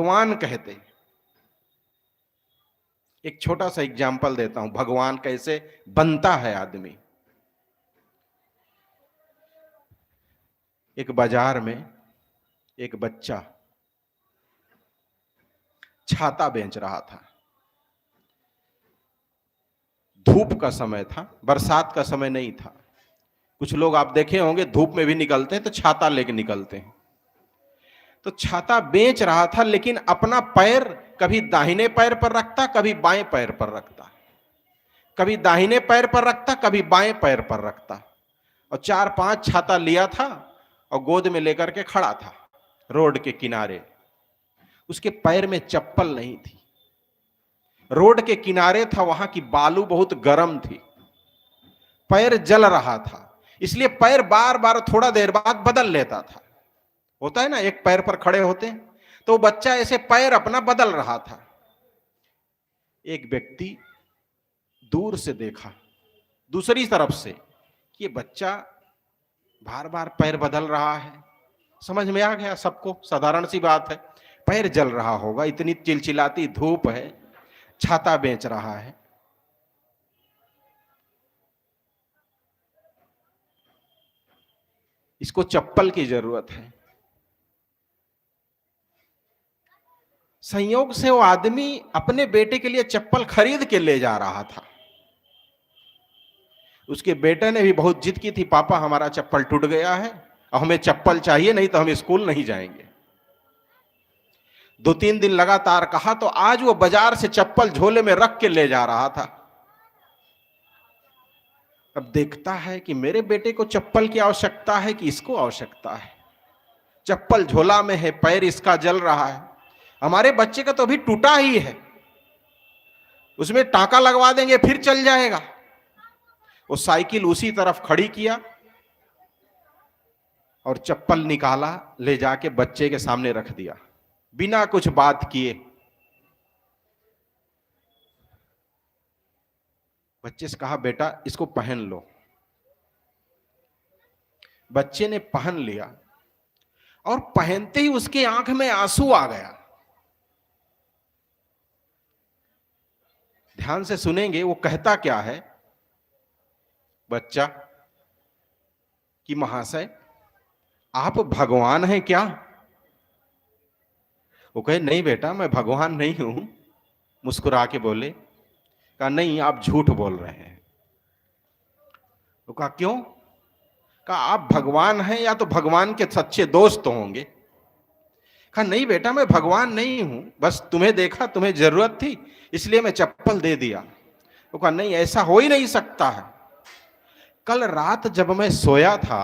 भगवान कहते। एक छोटा सा एग्जाम्पल देता हूं, भगवान कैसे बनता है आदमी। एक बाजार में एक बच्चा छाता बेच रहा था। धूप का समय था, बरसात का समय नहीं था। कुछ लोग आप देखे होंगे धूप में भी निकलते हैं तो छाता लेके निकलते हैं। तो छाता बेच रहा था, लेकिन अपना पैर कभी दाहिने पैर पर रखता, कभी बाएं पैर पर रखता, कभी दाहिने पैर पर रखता, कभी बाएं पैर पर रखता। और 4-5 छाता लिया था और गोद में लेकर के खड़ा था रोड के किनारे। उसके पैर में चप्पल नहीं थी। रोड के किनारे था, वहां की बालू बहुत गर्म थी, पैर जल रहा था, इसलिए पैर बार बार थोड़ा देर बाद बदल लेता था। होता है ना, एक पैर पर खड़े होते हैं, तो बच्चा ऐसे पैर अपना बदल रहा था। एक व्यक्ति दूर से देखा, दूसरी तरफ से, कि ये बच्चा बार बार पैर बदल रहा है। समझ में आ गया सबको, साधारण सी बात है, पैर जल रहा होगा, इतनी चिलचिलाती धूप है, छाता बेच रहा है। इसको चप्पल की जरूरत है। संयोग से वो आदमी अपने बेटे के लिए चप्पल खरीद के ले जा रहा था। उसके बेटे ने भी बहुत जिद की थी, पापा हमारा चप्पल टूट गया है और हमें चप्पल चाहिए, नहीं तो हम स्कूल नहीं जाएंगे। 2-3 दिन लगातार कहा, तो आज वो बाजार से चप्पल झोले में रख के ले जा रहा था। अब देखता है कि मेरे बेटे को चप्पल की आवश्यकता है कि इसको आवश्यकता है। चप्पल झोला में है, पैर इसका जल रहा है, हमारे बच्चे का तो अभी टूटा ही है, उसमें टाका लगवा देंगे फिर चल जाएगा। वो साइकिल उसी तरफ खड़ी किया और चप्पल निकाला, ले जाके बच्चे के सामने रख दिया, बिना कुछ बात किए। बच्चे से कहा, बेटा इसको पहन लो। बच्चे ने पहन लिया और पहनते ही उसकी आंख में आंसू आ गया। ध्यान से सुनेंगे वो कहता क्या है बच्चा, कि महाशय आप भगवान हैं क्या? वो कहे, नहीं बेटा मैं भगवान नहीं हूं। मुस्कुरा के बोले, कहा नहीं आप झूठ बोल रहे हैं। वो कहा क्यों? कहा आप भगवान हैं या तो भगवान के सच्चे दोस्त होंगे। कहा नहीं बेटा मैं भगवान नहीं हूं, बस तुम्हें देखा, तुम्हें जरूरत थी इसलिए मैं चप्पल दे दिया। वो कहा नहीं ऐसा हो ही नहीं सकता है। कल रात जब मैं सोया था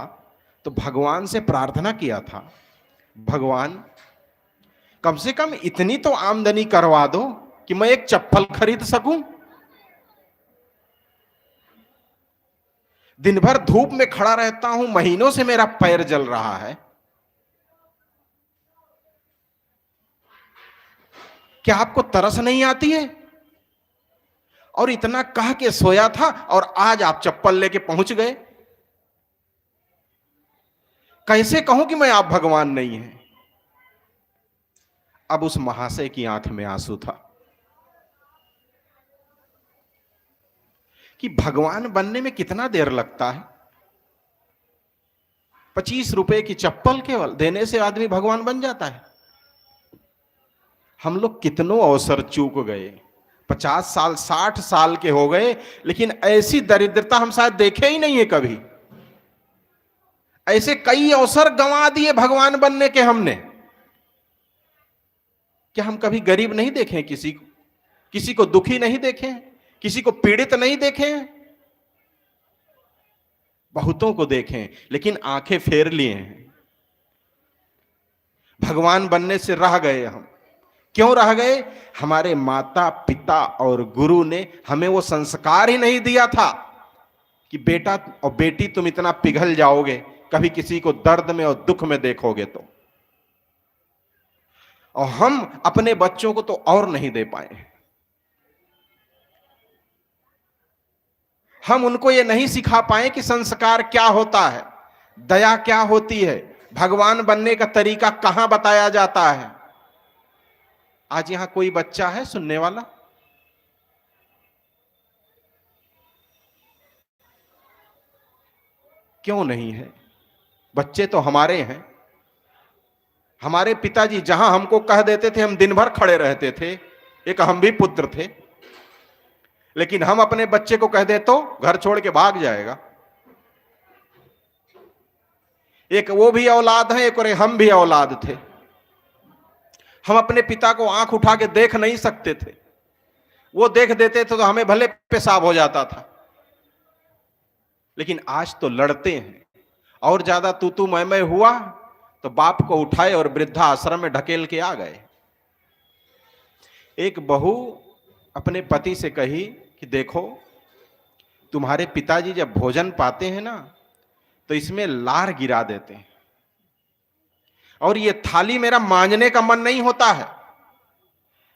तो भगवान से प्रार्थना किया था, भगवान कम से कम इतनी तो आमदनी करवा दो कि मैं एक चप्पल खरीद सकूं। दिन भर धूप में खड़ा रहता हूं, महीनों से मेरा पैर जल रहा है, क्या आपको तरस नहीं आती है? और इतना कह के सोया था और आज आप चप्पल लेके पहुंच गए। कैसे कहूं कि मैं आप भगवान नहीं हैं? अब उस महाशय की आंख में आंसू था कि भगवान बनने में कितना देर लगता है। 25 रुपए की चप्पल केवल देने से आदमी भगवान बन जाता है। हम लोग कितनों अवसर चूक गए, 50 साल 60 साल के हो गए, लेकिन ऐसी दरिद्रता हम शायद देखे ही नहीं है कभी। ऐसे कई अवसर गंवा दिए भगवान बनने के हमने। क्या हम कभी गरीब नहीं देखे किसी को दुखी नहीं देखे, किसी को पीड़ित नहीं देखे? बहुतों को देखें, लेकिन आंखें फेर लिए हैं। भगवान बनने से रह गए हम। क्यों रह गए? हमारे माता पिता और गुरु ने हमें वो संस्कार ही नहीं दिया था कि बेटा और बेटी तुम इतना पिघल जाओगे, कभी किसी को दर्द में और दुख में देखोगे तो। और हम अपने बच्चों को तो और नहीं दे पाए। हम उनको ये नहीं सिखा पाए कि संस्कार क्या होता है, दया क्या होती है, भगवान बनने का तरीका कहां बताया जाता है। आज यहां कोई बच्चा है सुनने वाला? क्यों नहीं है? बच्चे तो हमारे हैं। हमारे पिताजी जहां हमको कह देते थे हम दिन भर खड़े रहते थे, एक हम भी पुत्र थे। लेकिन हम अपने बच्चे को कह दे तो घर छोड़ के भाग जाएगा। एक वो भी औलाद है, एक और हम भी औलाद थे। हम अपने पिता को आंख उठा के देख नहीं सकते थे, वो देख देते थे तो हमें भले पेशाब हो जाता था। लेकिन आज तो लड़ते हैं, और ज्यादा तू मैं हुआ तो बाप को उठाए और वृद्धा आश्रम में ढकेल के आ गए। एक बहू अपने पति से कही कि देखो, तुम्हारे पिताजी जब भोजन पाते हैं ना तो इसमें लार गिरा देते हैं, और ये थाली मेरा मांजने का मन नहीं होता है।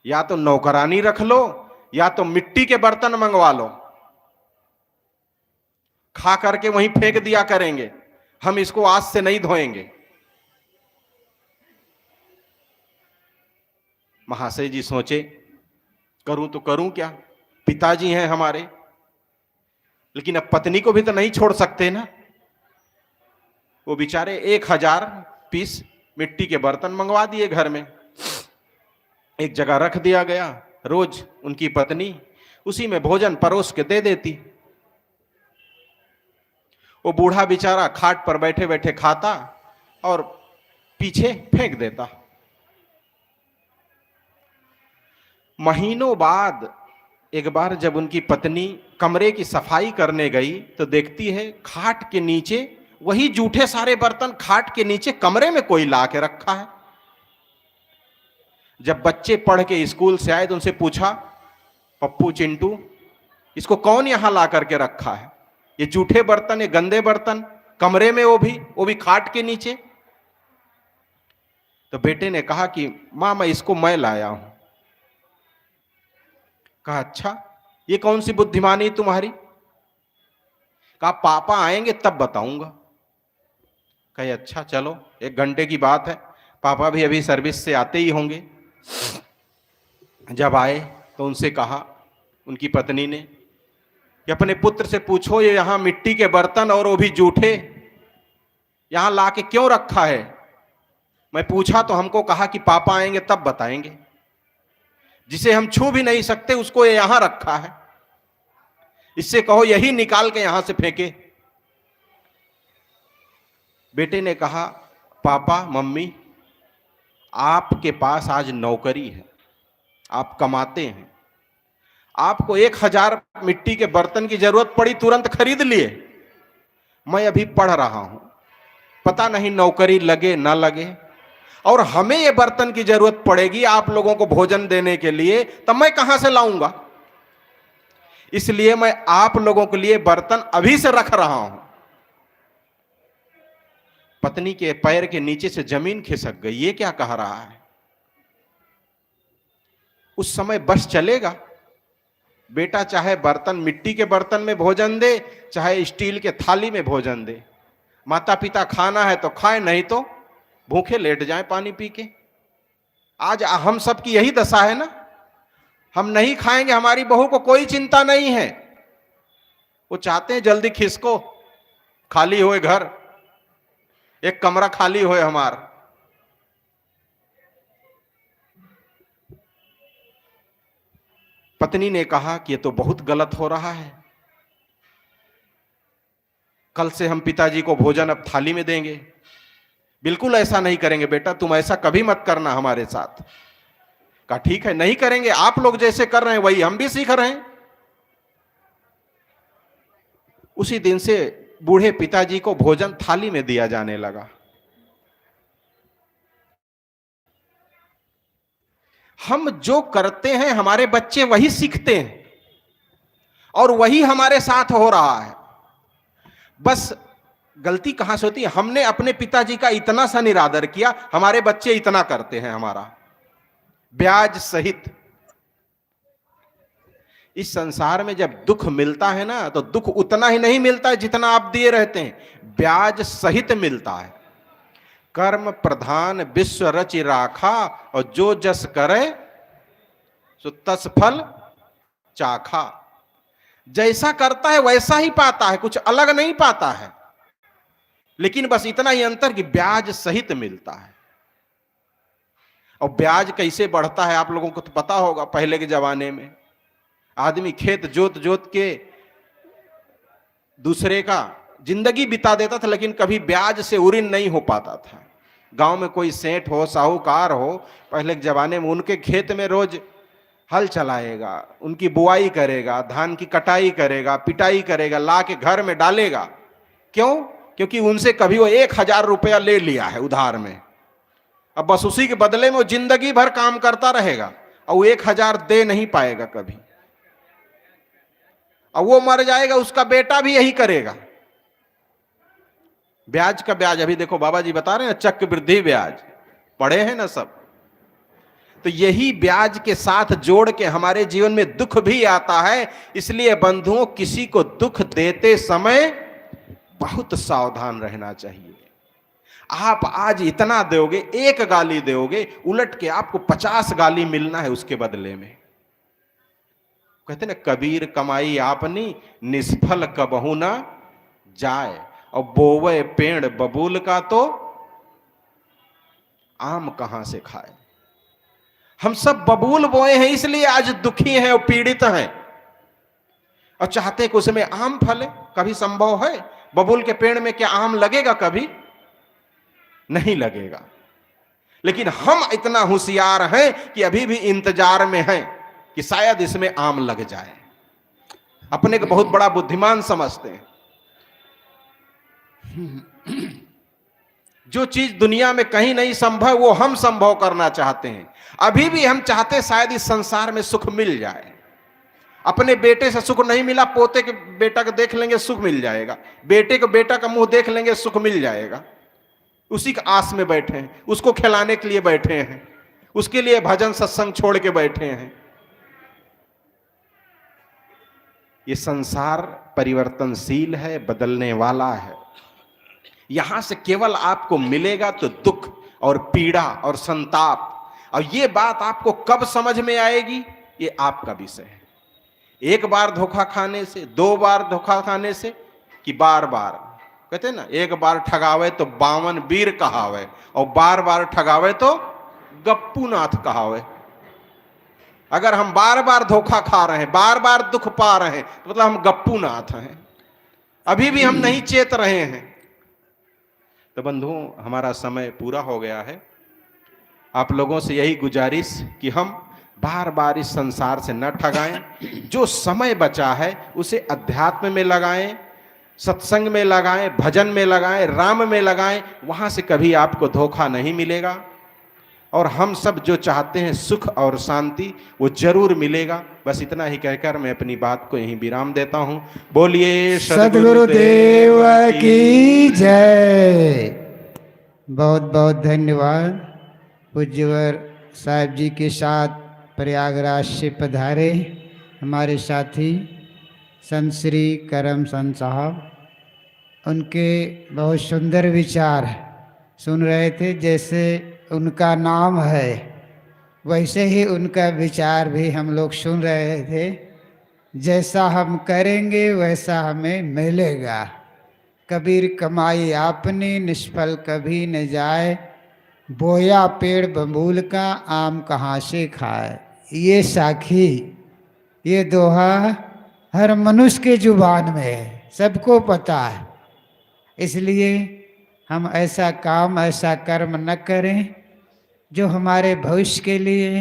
या तो नौकरानी रख लो या तो मिट्टी के बर्तन मंगवा लो, खा करके वहीं फेंक दिया करेंगे, हम इसको आज से नहीं धोएंगे। महाशय जी सोचे, करूं तो करूं क्या, पिताजी हैं हमारे, लेकिन अब पत्नी को भी तो नहीं छोड़ सकते ना। वो बेचारे 1000 पीस मिट्टी के बर्तन मंगवा दिए, घर में एक जगह रख दिया गया। रोज उनकी पत्नी उसी में भोजन परोस के दे देती। वो बूढ़ा बेचारा खाट पर बैठे बैठे खाता और पीछे फेंक देता। महीनों बाद एक बार जब उनकी पत्नी कमरे की सफाई करने गई तो देखती है खाट के नीचे वही जूठे सारे बर्तन खाट के नीचे कमरे में कोई ला के रखा है। जब बच्चे पढ़ के स्कूल से आए तो उनसे पूछा, पप्पू चिंटू, इसको कौन यहां ला करके रखा है? ये जूठे बर्तन, ये गंदे बर्तन कमरे में, वो भी खाट के नीचे। तो बेटे ने कहा कि मां मैं लाया हूं। कहा अच्छा, ये कौन सी बुद्धिमानी तुम्हारी? कहा पापा आएंगे तब बताऊंगा। कहे अच्छा चलो, 1 घंटे की बात है, पापा भी अभी सर्विस से आते ही होंगे। जब आए तो उनसे कहा, उनकी पत्नी ने, कि अपने पुत्र से पूछो ये यहां मिट्टी के बर्तन और वो भी जूठे यहां ला के क्यों रखा है? मैं पूछा तो हमको कहा कि पापा आएंगे तब बताएंगे। जिसे हम छू भी नहीं सकते उसको ये यहां रखा है, इससे कहो यही निकाल के यहां से फेंके। बेटे ने कहा, पापा मम्मी, आपके पास आज नौकरी है, आप कमाते हैं, आपको 1000 मिट्टी के बर्तन की जरूरत पड़ी, तुरंत खरीद लिए। मैं अभी पढ़ रहा हूं, पता नहीं नौकरी लगे ना लगे, और हमें ये बर्तन की जरूरत पड़ेगी आप लोगों को भोजन देने के लिए, तब मैं कहां से लाऊंगा? इसलिए मैं आप लोगों के लिए बर्तन अभी से रख रहा हूं। पत्नी के पैर के नीचे से जमीन खिसक गई, ये क्या कह रहा है? उस समय बस चलेगा, बेटा चाहे बर्तन मिट्टी के बर्तन में भोजन दे, चाहे स्टील के थाली में भोजन दे। माता पिता खाना है तो खाए, नहीं तो भूखे लेट जाएं पानी पी के। आज हम सब की यही दशा है ना, हम नहीं खाएंगे, हमारी बहू को कोई चिंता नहीं है, वो चाहते हैं जल्दी खिसको, खाली होए घर, एक कमरा खाली होए हमारा। पत्नी ने कहा कि ये तो बहुत गलत हो रहा है, कल से हम पिताजी को भोजन अब थाली में देंगे। बिल्कुल ऐसा नहीं करेंगे बेटा, तुम ऐसा कभी मत करना हमारे साथ। कहा ठीक है नहीं करेंगे, आप लोग जैसे कर रहे हैं वही हम भी सीख रहे हैं। उसी दिन से बूढ़े पिताजी को भोजन थाली में दिया जाने लगा। हम जो करते हैं हमारे बच्चे वही सीखते हैं, और वही हमारे साथ हो रहा है। बस गलती कहां से होती है? हमने अपने पिताजी का इतना सा निरादर किया, हमारे बच्चे इतना करते हैं हमारा, ब्याज सहित। इस संसार में जब दुख मिलता है ना, तो दुख उतना ही नहीं मिलता है जितना आप दिए रहते हैं, ब्याज सहित मिलता है। कर्म प्रधान विश्व रचि राखा, और जो जस करे सो तस फल चाखा। जैसा करता है वैसा ही पाता है, कुछ अलग नहीं पाता है, लेकिन बस इतना ही अंतर कि ब्याज सहित मिलता है। और ब्याज कैसे बढ़ता है आप लोगों को तो पता होगा। पहले के जमाने में आदमी खेत जोत जोत के दूसरे का जिंदगी बिता देता था, लेकिन कभी ब्याज से उऋण नहीं हो पाता था। गांव में कोई सेठ हो, साहूकार हो, पहले के जमाने में उनके खेत में रोज हल चलाएगा, उनकी बुआई करेगा, धान की कटाई करेगा, पिटाई करेगा, ला के घर में डालेगा। क्यों? क्योंकि उनसे कभी वो 1,000 रुपया ले लिया है उधार में। अब बस उसी के बदले में वो जिंदगी भर काम करता रहेगा और वो 1,000 दे नहीं पाएगा कभी। और वो मर जाएगा, उसका बेटा भी यही करेगा। ब्याज का ब्याज, अभी देखो बाबा जी बता रहे हैं चक्रवृद्धि ब्याज, पढ़े हैं ना सब। तो यही ब्याज के साथ जोड़ के हमारे जीवन में दुख भी आता है। इसलिए बंधुओं, किसी को दुख देते समय बहुत सावधान रहना चाहिए। आप आज इतना दोगे, एक गाली दोगे, उलट के आपको 50 गाली मिलना है उसके बदले में। कहते ना, कबीर कमाई आपनी निष्फल कबहू ना जाए, और बोवे पेड़ बबूल का तो आम कहां से खाए। हम सब बबूल बोए हैं, इसलिए आज दुखी हैं और पीड़ित हैं, और चाहते कि उसमें आम फले। कभी संभव है? बबूल के पेड़ में क्या आम लगेगा? कभी नहीं लगेगा। लेकिन हम इतना होशियार हैं कि अभी भी इंतजार में हैं कि शायद इसमें आम लग जाए। अपने को बहुत बड़ा बुद्धिमान समझते हैं। जो चीज दुनिया में कहीं नहीं संभव, वो हम संभव करना चाहते हैं। अभी भी हम चाहते शायद इस संसार में सुख मिल जाए। अपने बेटे से सुख नहीं मिला, पोते के बेटा को देख लेंगे, सुख मिल जाएगा। बेटे को बेटा का मुंह देख लेंगे, सुख मिल जाएगा। उसी का आस में बैठे हैं, उसको खिलाने के लिए बैठे हैं, उसके लिए भजन सत्संग छोड़ के बैठे हैं। ये संसार परिवर्तनशील है, बदलने वाला है। यहां से केवल आपको मिलेगा तो दुख और पीड़ा और संताप। और ये बात आपको कब समझ में आएगी, ये आपका विषय है। एक बार धोखा खाने से, 2 बार धोखा खाने से, कि बार बार। कहते हैं ना, एक बार ठगावे तो 52 वीर कहावे, और बार बार ठगावे तो गप्पू नाथ कहावे। अगर हम बार बार धोखा खा रहे हैं, बार बार दुख पा रहे हैं, तो मतलब हम गप्पू नाथ हैं। अभी भी हम नहीं चेत रहे हैं। तो बंधुओं, हमारा समय पूरा हो गया है। आप लोगों से यही गुजारिश कि हम बार बार इस संसार से न ठगाएं। जो समय बचा है उसे अध्यात्म में लगाएं, सत्संग में लगाएं, भजन में लगाएं, राम में लगाएं। वहां से कभी आपको धोखा नहीं मिलेगा। और हम सब जो चाहते हैं सुख और शांति, वो जरूर मिलेगा। बस इतना ही कहकर मैं अपनी बात को यहीं विराम देता हूं। बोलिए सद्गुरुदेव की जय। बहुत बहुत धन्यवाद। पूज्यवर साहिब जी के साथ प्रयागराज से पधारे हमारे साथी संत श्री करम संत साहब, उनके बहुत सुंदर विचार सुन रहे थे। जैसे उनका नाम है, वैसे ही उनका विचार भी हम लोग सुन रहे थे। जैसा हम करेंगे वैसा हमें मिलेगा। कबीर कमाई आपने निष्फल कभी न जाए, बोया पेड़ बबूल का आम कहाँ से खाए। ये साखी, ये दोहा हर मनुष्य के जुबान में है, सबको पता है। इसलिए हम ऐसा काम, ऐसा कर्म न करें जो हमारे भविष्य के लिए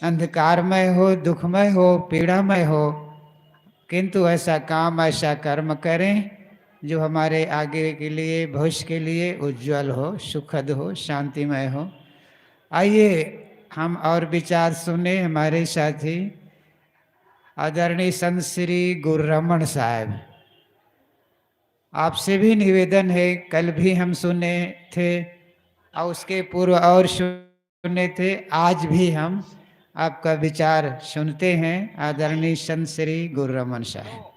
अंधकारमय हो, दुखमय हो, पीड़ामय हो, किंतु ऐसा काम, ऐसा कर्म करें जो हमारे आगे के लिए, भविष्य के लिए उज्जवल हो, सुखद हो, शांतिमय हो। आइए हम और विचार सुने हमारे साथी आदरणीय संत श्री गुरु रमन साहब। आपसे भी निवेदन है, कल भी हम सुने थे और उसके पूर्व और सुने थे, आज भी हम आपका विचार सुनते हैं। आदरणीय संत श्री गुरु रमन साहब।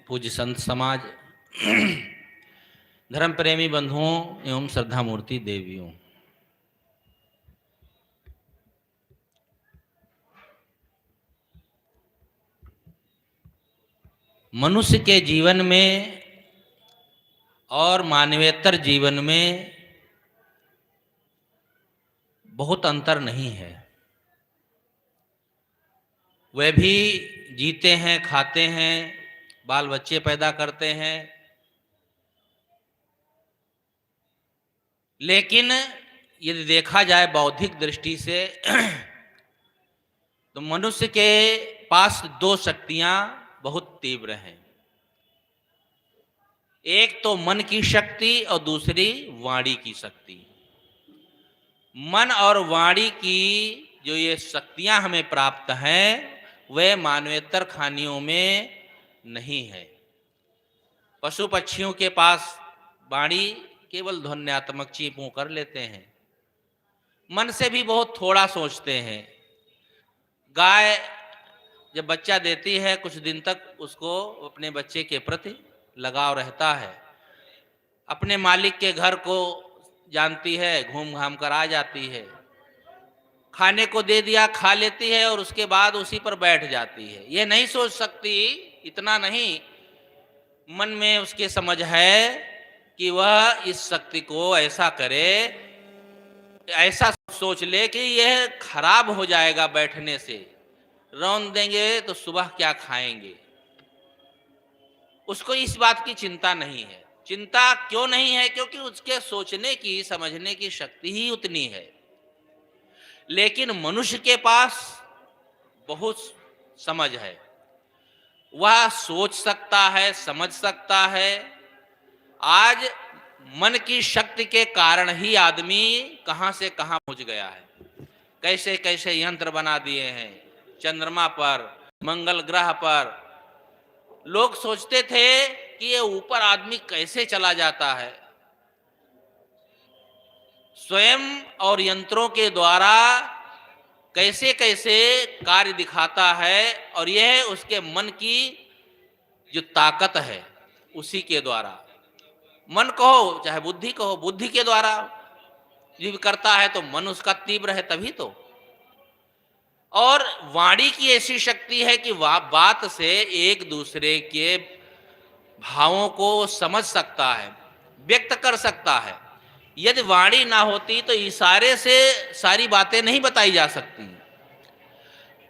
पूज्य संत समाज, धर्म प्रेमी बंधुओं एवं श्रद्धा मूर्ति देवियों, मनुष्य के जीवन में और मानवेतर जीवन में बहुत अंतर नहीं है। वे भी जीते हैं, खाते हैं, बाल बच्चे पैदा करते हैं, लेकिन यदि देखा जाए बौद्धिक दृष्टि से तो मनुष्य के पास दो शक्तियां बहुत तीव्र हैं। एक तो मन की शक्ति और दूसरी वाणी की शक्ति। मन और वाणी की जो ये शक्तियां हमें प्राप्त हैं वे मानवेतर खानियों में नहीं है। पशु पक्षियों के पास वाणी केवल ध्वन्यात्मक चीपों कर लेते हैं, मन से भी बहुत थोड़ा सोचते हैं। गाय जब बच्चा देती है कुछ दिन तक उसको अपने बच्चे के प्रति लगाव रहता है, अपने मालिक के घर को जानती है, घूम घाम कर आ जाती है, खाने को दे दिया खा लेती है और उसके बाद उसी पर बैठ जाती है। ये नहीं सोच सकती, इतना नहीं मन में उसके समझ है कि वह इस शक्ति को ऐसा करे, ऐसा सोच ले कि यह खराब हो जाएगा बैठने से, रौंद देंगे तो सुबह क्या खाएंगे। उसको इस बात की चिंता नहीं है। चिंता क्यों नहीं है? क्योंकि उसके सोचने की समझने की शक्ति ही उतनी है। लेकिन मनुष्य के पास बहुत समझ है, वह सोच सकता है, समझ सकता है। आज मन की शक्ति के कारण ही आदमी कहां से कहां पहुंच गया है। कैसे कैसे यंत्र बना दिए हैं, चंद्रमा पर, मंगल ग्रह पर। लोग सोचते थे कि ये ऊपर आदमी कैसे चला जाता है। स्वयं और यंत्रों के द्वारा कैसे कैसे कार्य दिखाता है, और यह उसके मन की जो ताकत है उसी के द्वारा, मन कहो चाहे बुद्धि कहो, बुद्धि के द्वारा जीव करता है तो मन उसका तीव्र है तभी तो। और वाणी की ऐसी शक्ति है कि वह बात से एक दूसरे के भावों को समझ सकता है, व्यक्त कर सकता है। यदि वाणी ना होती तो इशारे से सारी बातें नहीं बताई जा सकती।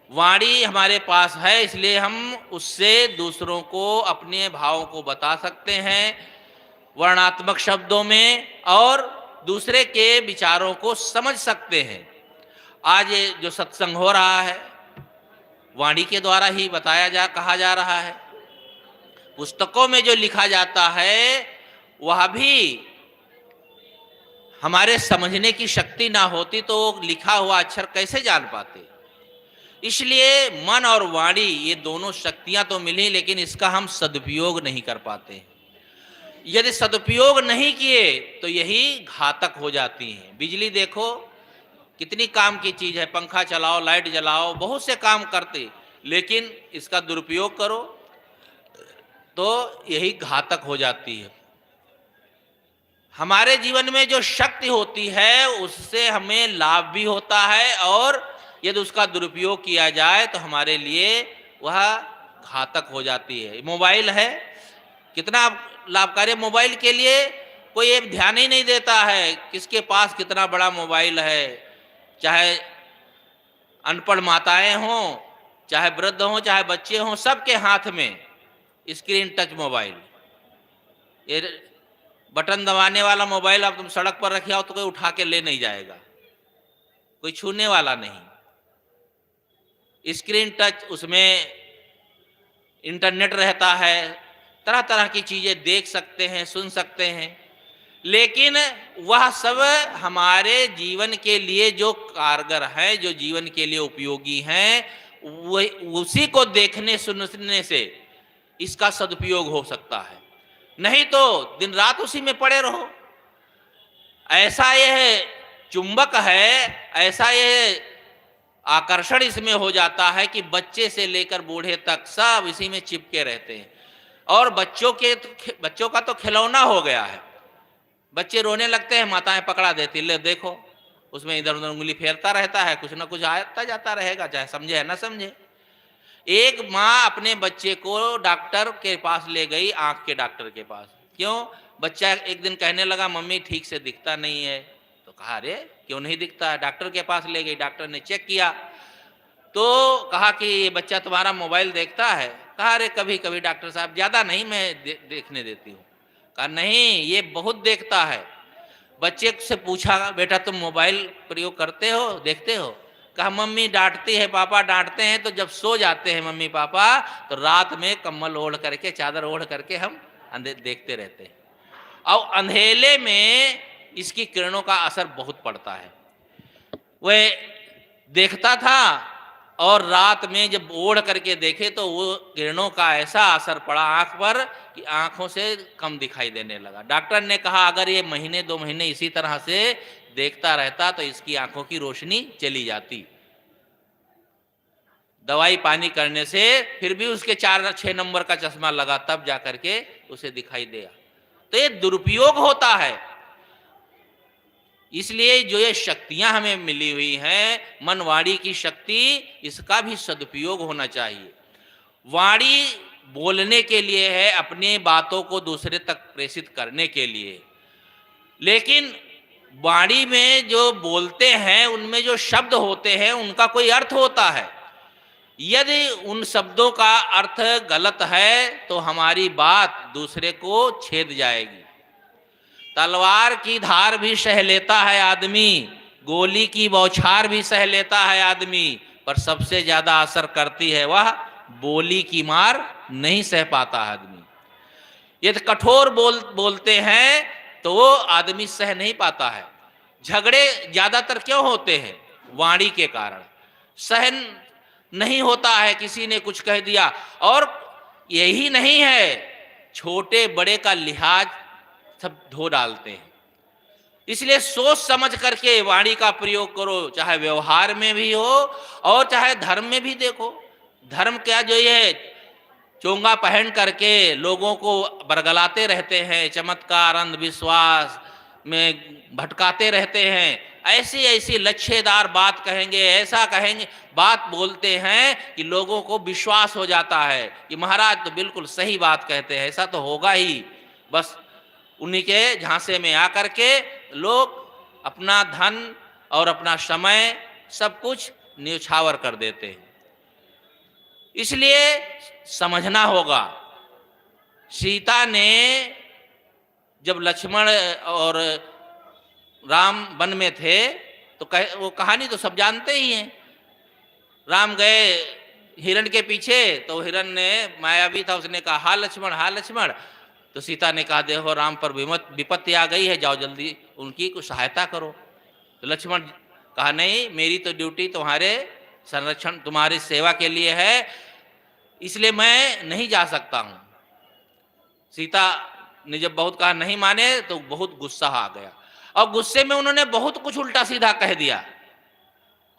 वाणी हमारे पास है, इसलिए हम उससे दूसरों को अपने भावों को बता सकते हैं वर्णात्मक शब्दों में, और दूसरे के विचारों को समझ सकते हैं। आज ये जो सत्संग हो रहा है वाणी के द्वारा ही कहा जा रहा है। पुस्तकों में जो लिखा जाता है वह भी हमारे समझने की शक्ति ना होती तो लिखा हुआ अक्षर कैसे जान पाते। इसलिए मन और वाणी ये दोनों शक्तियां तो मिली, लेकिन इसका हम सदुपयोग नहीं कर पाते। यदि सदुपयोग नहीं किए तो यही घातक हो जाती हैं। बिजली देखो कितनी काम की चीज है, पंखा चलाओ, लाइट जलाओ, बहुत से काम करते, लेकिन इसका दुरुपयोग करो तो यही घातक हो जाती है। हमारे जीवन में जो शक्ति होती है उससे हमें लाभ भी होता है, और यदि उसका दुरुपयोग किया जाए तो हमारे लिए वह घातक हो जाती है। मोबाइल है, कितना लाभकारी। मोबाइल के लिए कोई ये ध्यान ही नहीं देता है किसके पास कितना बड़ा मोबाइल है, चाहे अनपढ़ माताएं हों, चाहे वृद्ध हों, चाहे बच्चे हों, सबके हाथ में स्क्रीन टच मोबाइल। ये बटन दबाने वाला मोबाइल अब तुम सड़क पर रखे हो तो कोई उठा के ले नहीं जाएगा, कोई छूने वाला नहीं। स्क्रीन टच, उसमें इंटरनेट रहता है, तरह तरह की चीजें देख सकते हैं, सुन सकते हैं, लेकिन वह सब हमारे जीवन के लिए जो कारगर है, जो जीवन के लिए उपयोगी हैं, वह उसी को देखने सुनने से इसका सदुपयोग हो सकता है। नहीं तो दिन रात उसी में पड़े रहो। ऐसा यह चुंबक है, ऐसा यह आकर्षण इसमें हो जाता है कि बच्चे से लेकर बूढ़े तक सब इसी में चिपके रहते हैं। और बच्चों का तो खिलौना हो गया है। बच्चे रोने लगते हैं, माताएं पकड़ा देती, ले देखो, उसमें इधर उधर उंगली फेरता रहता है, कुछ ना कुछ आता जाता रहेगा, चाहे समझे या ना समझे। एक माँ अपने बच्चे को डॉक्टर के पास ले गई, आंख के डॉक्टर के पास। क्यों? बच्चा एक दिन कहने लगा मम्मी ठीक से दिखता नहीं है। तो कहा अरे क्यों नहीं दिखता है? डॉक्टर के पास ले गई, डॉक्टर ने चेक किया तो कहा कि ये बच्चा तुम्हारा मोबाइल देखता है। कहा अरे कभी कभी डॉक्टर साहब, ज़्यादा नहीं, मैं देखने देती हूँ। कहा नहीं, ये बहुत देखता है। बच्चे से पूछा बेटा तुम मोबाइल प्रयोग करते हो, देखते हो? कहा मम्मी डांटती है, पापा डांटते हैं, तो जब सो जाते हैं मम्मी पापा तो रात में कंबल ओढ़ करके, चादर ओढ़ करके हम देखते रहते हैं। और अंधेले में इसकी किरणों का असर बहुत पड़ता है। वह देखता था और रात में जब ओढ़ करके देखे तो वो किरणों का ऐसा असर पड़ा आंख पर कि आंखों से कम दिखाई देने लगा। डॉक्टर ने कहा अगर ये महीने 2 महीने इसी तरह से देखता रहता तो इसकी आंखों की रोशनी चली जाती। दवाई पानी करने से फिर भी उसके 4-6 नंबर का चश्मा लगा, तब जाकर के उसे दिखाई दिया। तो ये दुरुपयोग होता है। इसलिए जो ये शक्तियां हमें मिली हुई हैं, मन वाणी की शक्ति, इसका भी सदुपयोग होना चाहिए। वाणी बोलने के लिए है, अपनी बातों को दूसरे तक प्रेषित करने के लिए। लेकिन वाणी में जो बोलते हैं उनमें जो शब्द होते हैं उनका कोई अर्थ होता है। यदि उन शब्दों का अर्थ गलत है तो हमारी बात दूसरे को छेद जाएगी। तलवार की धार भी सह लेता है आदमी, गोली की बौछार भी सह लेता है आदमी, पर सबसे ज्यादा असर करती है वह बोली की मार, नहीं सह पाता आदमी। यदि कठोर बोलते हैं तो वो आदमी सह नहीं पाता है। झगड़े ज्यादातर क्यों होते हैं? वाणी के कारण। सहन नहीं होता है, किसी ने कुछ कह दिया। और यही नहीं है, छोटे बड़े का लिहाज सब धो डालते हैं। इसलिए सोच समझ करके वाणी का प्रयोग करो, चाहे व्यवहार में भी हो और चाहे धर्म में भी। देखो धर्म क्या, जो ये चोंगा पहन करके लोगों को बरगलाते रहते हैं, चमत्कार अंधविश्वास में भटकाते रहते हैं, ऐसी ऐसी लच्छेदार बात कहेंगे, ऐसा कहेंगे, बात बोलते हैं कि लोगों को विश्वास हो जाता है कि महाराज तो बिल्कुल सही बात कहते हैं, ऐसा तो होगा ही। बस उन्हीं के झांसे में आकर के लोग अपना धन और अपना समय सब कुछ न्यौछावर कर देते हैं। इसलिए समझना होगा। सीता ने जब लक्ष्मण और राम वन में थे तो वो कहानी तो सब जानते ही हैं। राम गए हिरण के पीछे तो हिरण ने, मायावी था, उसने कहा हा लक्ष्मण, हा लक्ष्मण। तो सीता ने कहा देखो राम पर विपत्ति आ गई है, जाओ जल्दी उनकी कुछ सहायता करो। तो लक्ष्मण कहा नहीं, मेरी तो ड्यूटी तुम्हारे संरक्षण, तुम्हारी सेवा के लिए है, इसलिए मैं नहीं जा सकता हूँ। सीता ने जब बहुत कहा, नहीं माने, तो बहुत गुस्सा आ गया और गुस्से में उन्होंने बहुत कुछ उल्टा सीधा कह दिया,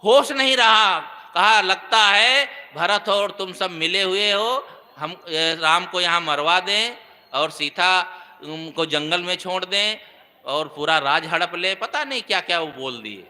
होश नहीं रहा। कहा लगता है भरत और तुम सब मिले हुए हो, हम राम को यहाँ मरवा दें और सीता को जंगल में छोड़ दें और पूरा राज हड़प ले, पता नहीं क्या क्या वो बोल दिए।